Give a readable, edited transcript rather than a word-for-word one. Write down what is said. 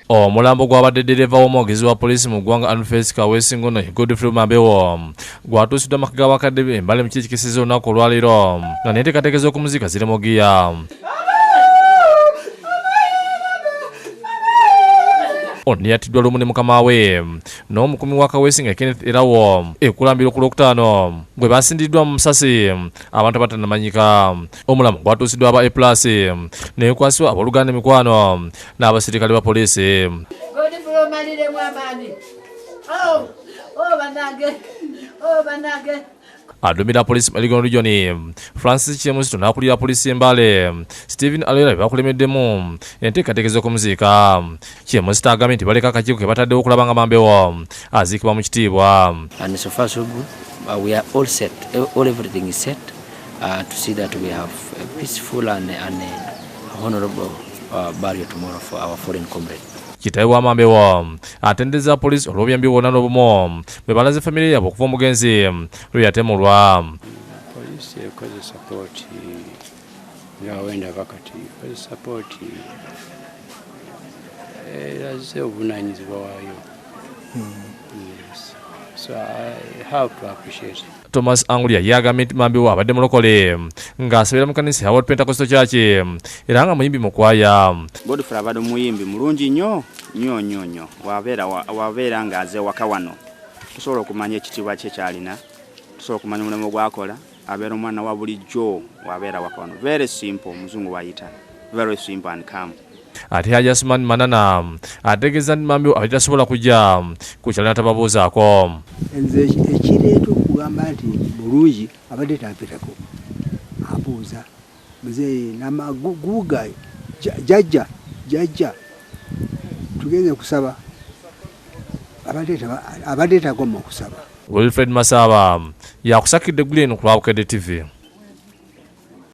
Omulambo gw'abadde ddereeva w'omwogezi wa poliisi mu ggwanga Anfesi Kaweesi ngono Godfrey Mbale gwatuusiddwa amaka ga Bukedde Mbale mu kiikikisiza olunaku olwaleero nga n'enteekateeka z'okumuziika ziri mu giya. Ono yattiddwa lumu ne mukama we n'omukumi wa Kaweesi nga Kenneth erawo ekulambiro ku Lwokutaano gwe basindiddwa mu Musasi abantu abatanamanyika. Omulambo gwatuusiddwa aba A+ n'ekwasibwa abooluganda emikwano n'abasirikale ba poliisi. Adumira poliisi Maligono Region Francis Chemusito n'akulira poliisi Mbale Stephen Alera bakulemeddemu enteekateeka z'okumuziika. Chemusito agambye nti baleka akakiiko ke bataddewo okulaba nga Mambewo aziikibwa mu kitiibwa. And so far so good. We are all set. Everything is set to see that we have a peaceful and honorable burial tomorrow for our foreign comrade. Kitaawe wa Mambewo atendeza poliisi olw'obuyambi bwonna n'obumu bwe balaze famire yaabwe okuva omugenzi lwe yatemulwa. Poliisi ekoze sapooti ng'awenda kakati ekoze sapooti eraze obuvunaanyizibwa waayo. So I have to appreciate it. Thomas Angulia yagambye nti Mambewo abadde mulokole ng'asabira mu kanisa ya World Pentecostal Church era nga muyimbi mu kwaya. Godfrey abadde muyimbi mulungi nnyo wabeera ng'aze waka wano tusobola okumanya ekitiibwa kye kyalina, tusobola okumanya omulimu gwakola, abeera omwana wa bulijjo wabeera waka wano. Very simple, omuzungu bayita very simple and calm. Ate Hajasman Manana ategeeza nti Mambewo abadde tasobola kujja ku kyalo n'atababuuzaako. Nze ekireeta okugamba nti bulungi abadde tampitako abuuza mzee namaguga jajja tugenze kusaba abadde tagomba okusaba. Wilfred Masaba yakusakidde Glen ku Bukedde TV.